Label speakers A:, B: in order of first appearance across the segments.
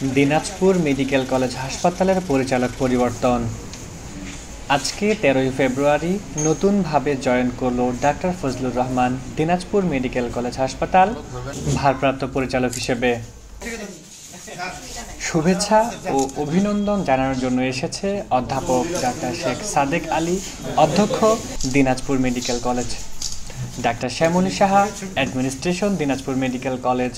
A: Dinajpur medical college হাসপাতালের পরিচালক পরিবর্তন। আজকে 13ই ফেব্রুয়ারি নতুনভাবে জয়েন করল doctor Fazlur Rahman Dinajpur medical college হাসপাতাল ভারপ্রাপ্ত পরিচালক হিসেবে। শুভেচ্ছা ও অভিনন্দন জানানোর জন্য এসেছে অধ্যাপক ডাক্তার শেখ সাদেক আলী, অধ্যক্ষ Dinajpur medical college, doctor Shyamoli Saha, administration Dinajpur medical college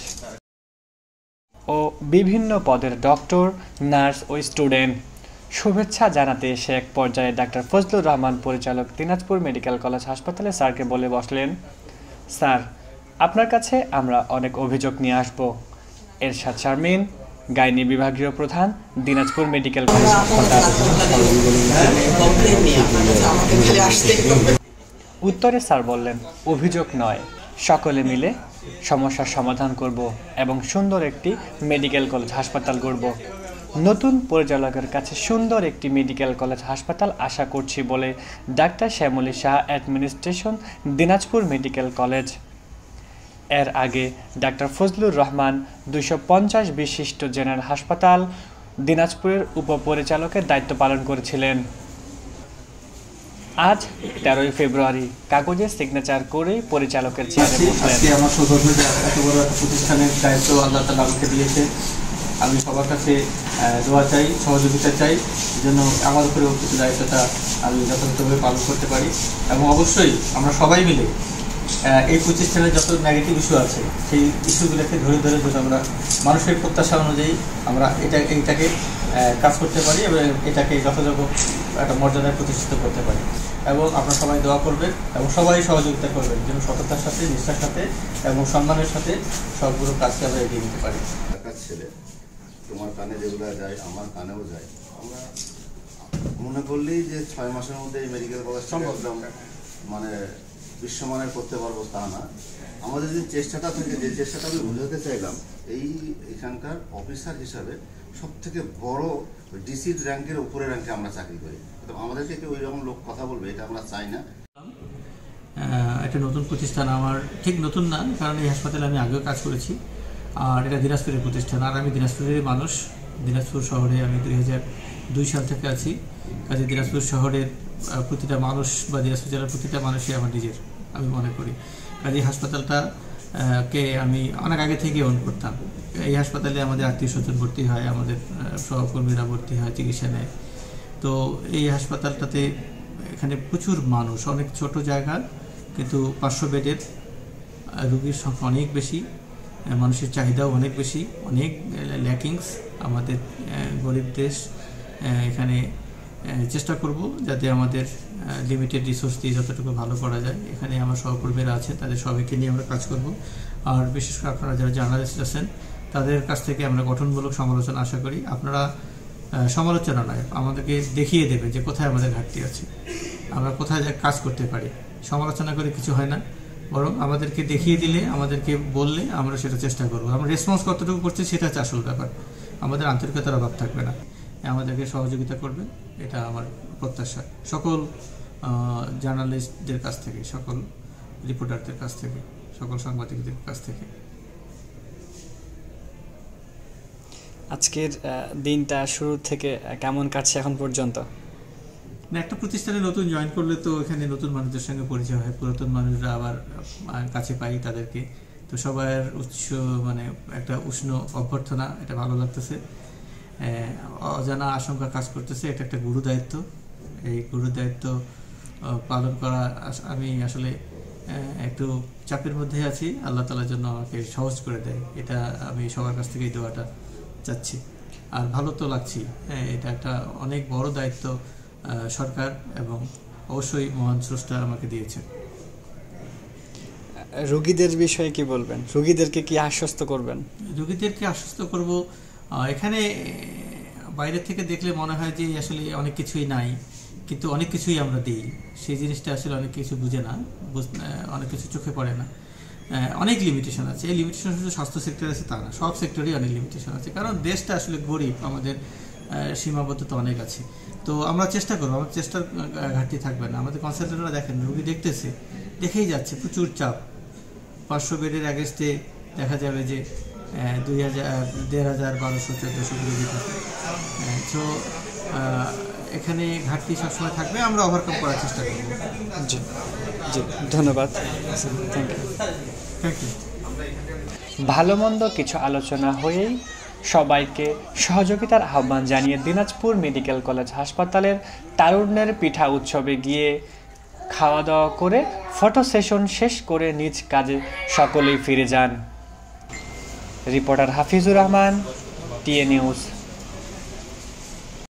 A: ও বিভিন্ন পদের ডক্টর, নার্স ও স্টুডেন্ট। শুভেচ্ছা জানাতে এসে এক পর্যায়ে ডাক্তার ফজলুর রহমান পরিচালক দিনাজপুর মেডিকেল কলেজ হাসপাতালে স্যারকে বলে বসলেন, স্যার, আপনার কাছে আমরা অনেক অভিযোগ নিয়ে আসব। এরশাদ শারমিন, গাইনি বিভাগীয় প্রধান, দিনাজপুর মেডিকেল কলেজ হাসপাতাল। উত্তরে স্যার বললেন, অভিযোগ নয়, সকলে মিলে সমস্যার সমাধান করব এবং সুন্দর একটি মেডিকেল কলেজ হাসপাতাল গড়ব। নতুন পরিচালকের কাছে সুন্দর একটি মেডিকেল কলেজ হাসপাতাল আশা করছি বলে doctor Shyamali Shah, administration Dinajpur medical college. এর আগে ডাক্তার ফজলুর রহমান 250 বিশিষ্ট জেনারেল হাসপাতাল দিনাজপুরের উপপরিচালকের দায়িত্ব পালন করেছিলেন। আজ 13ই ফেব্রুয়ারি কাগজে সিগনেচার করে পরিচালকের চেয়ারে বসলেন।
B: আমার সৌভাগ্য যে এত বড় একটা প্রতিষ্ঠানের দায়িত্ব আল্লাহ তাআলা আমাকে দিয়েছেন। আমি সবার কাছে দোয়া চাই, সহযোগিতা চাই, যেন আমার উপরে অর্পিত দায়িত্বটা আমি যথাযথভাবে পালন করতে পারি। এবং অবশ্যই আমরা সবাই মিলে এই প্রতিষ্ঠানের যত নেগেটিভ ইস্যু আছে সেই ইস্যুগুলোকে ধরে ধরে যদি আমরা মানুষের প্রত্যাশা অনুযায়ী আমরা এইটাকে কাজ করতে পারি এবং এটাকে যথাযথ একটা মর্যাদায় প্রতিষ্ঠিত করতে পারি। এবং আপনারা সবাই দোয়া করবেন এবং সবাই সহযোগিতা করবেন যেন সততার সাথে, নিষ্ঠার সাথে এবং সম্মানের সাথে সবগুলো কাজকে আমরা এগিয়ে নিতে পারি।
C: ছেলে তোমার কানে যেগুলো যায় আমার কানেও যায়। আমরা মনে করলেই যে 6 মাসের মধ্যে এই মেডিকেল কলেজ সম্ভব মানে বিশ্বমানের করতে পারবো তা না। আমাদের যে চেষ্টাটা থেকে, যে চেষ্টাটা আমি বোঝাতে চাইলাম, এখানকার অফিসার হিসাবে সব থেকে বড় ডিসি র্যাঙ্কের উপরে র্যাঙ্কে আমরা চাকরি করি। আমাদেরকে কেউ ওই রকম লোক কথা বলবে এটা আমরা চাই না।
B: একটা নতুন প্রতিষ্ঠান, আমার ঠিক নতুন না, কারণ এই হাসপাতালে আমি আগেও কাজ করেছি। আর এটা দিনাজপুরের প্রতিষ্ঠান, আর আমি দিনাজপুরের মানুষ। দিনাজপুর শহরে আমি 2002 সাল থেকে আছি। কাজে দিনাজপুর শহরের প্রতিটা মানুষ বা দিনাজপুর জেলার প্রতিটা মানুষই আমার নিজের, আমি মনে করি। কাজে হাসপাতালটা কে আমি অনেক আগে থেকে অন করতাম। এই হাসপাতালে আমাদের আত্মীয় স্বজন ভর্তি হয়, আমাদের সহকর্মীরা ভর্তি হয়, চিকিৎসা নেয়। তো এই হাসপাতালটাতে এখানে প্রচুর মানুষ, অনেক ছোট জায়গা, কিন্তু 500 বেডের, রোগীর সংখ্যা অনেক বেশি, মানুষের চাহিদাও অনেক বেশি, অনেক ল্যাকিংস। আমাদের গরিব দেশ, এখানে চেষ্টা করব যাতে আমাদের লিমিটেড রিসোর্স দিয়ে যতটুকু ভালো করা যায়। এখানে আমার সহকর্মীরা আছে, তাদের সবাইকে নিয়ে আমরা কাজ করব। আর বিশেষ করে আপনারা যারা জার্নালিস্ট আছেন তাদের কাছ থেকে আমরা গঠনমূলক সমালোচনা আশা করি। আপনারা সমালোচনা নয়, আমাদেরকে দেখিয়ে দেবে যে কোথায় আমাদের ঘাটতি আছে, আমরা কোথায় কাজ করতে পারি। সমালোচনা করে কিছু হয় না, বরং আমাদেরকে দেখিয়ে দিলে, আমাদেরকে বললে আমরা সেটা চেষ্টা করবো। আমরা রেসপন্স কতটুকু করছি সেটা হচ্ছে আসল ব্যাপার। আমাদের আন্তরিকতার অভাব থাকবে না, আমাদেরকে সহযোগিতা করবে, এটা আমার প্রত্যাশা সকল জার্নালিস্টদের কাছ থেকে, সকল রিপোর্টারদের কাছ থেকে, সকল সাংবাদিকদের কাছ থেকে।
A: আজকের দিনটা শুরু থেকে কেমন কাটছে এখন পর্যন্ত?
B: একটা প্রতিষ্ঠানে নতুন জয়েন করলে তো এখানে নতুন মানুষদের সঙ্গে পরিচয় হয়, পুরাতন মানুষরা আবার কাছে পাই তাদেরকে। তো সবার মানে একটা উষ্ণ অভ্যর্থনা, এটা ভালো লাগতেছে। অজানা আশঙ্কা কাজ করতেছে, এটা একটা গুরু দায়িত্ব। এই গুরু দায়িত্ব পালন করা আমি আসলে একটু চাপের মধ্যে আছি। আল্লাহ তাআলার জন্য আমাকে সহজ করে দেয়, এটা আমি সবার কাছ থেকে এই দোয়াটা চাচ্ছি। আর ভালো তো লাগছি, এটা একটা অনেক বড় দায়িত্ব সরকার এবং অবশ্যই মহান স্রষ্টা আমাকে দিয়েছে।
A: রোগীদের বিষয়ে কি বলবেন? রোগীদেরকে কি আশ্বস্ত করবেন?
B: রোগীদেরকে আশ্বস্ত করব, এখানে বাইরে থেকে দেখলে মনে হয় যে আসলে অনেক কিছুই নাই, কিন্তু অনেক কিছুই আমরা দিই। সেই জিনিসটা আসলে অনেক কিছু বুঝে না, অনেক কিছু চোখে পড়ে না। অনেক লিমিটেশন আছে। এই লিমিটেশন শুধু স্বাস্থ্য সেক্টরে আছে তা না, সব সেক্টরেই অনেক লিমিটেশন আছে, কারণ দেশটা আসলে গরিব, আমাদের সীমাবদ্ধতা অনেক আছে। তো আমরা চেষ্টা করবো, আমাদের চেষ্টার ঘাটতি থাকবে না। আমাদের কনসালটেন্টরা দেখেন, রোগী দেখতেছে, দেখেই যাচ্ছে, প্রচুর চাপ। 500 বেডের অ্যাগেস্টে দেখা যাবে যে 1,500-1,1200-1,400 করে দিতে। সো এখানে ঘাটতি সবসময় থাকবে, আমরা ওভারকাম করার চেষ্টা করব।
A: জি জি, ধন্যবাদ, থ্যাংক ইউ।
B: Thank you.
A: ভালো মন্দ কিছু আলোচনা হয়েই সবাইকে সহযোগিতার আহ্বান জানিয়ে দিনাজপুর মেডিকেল কলেজ হাসপাতালের তারুণ্যের পিঠা উৎসবে গিয়ে খাওয়া দাওয়া করে ফটো সেশন শেষ করে নিজ কাজে সকলেই ফিরে যান। Reporter Hafizur Rahman, TA news.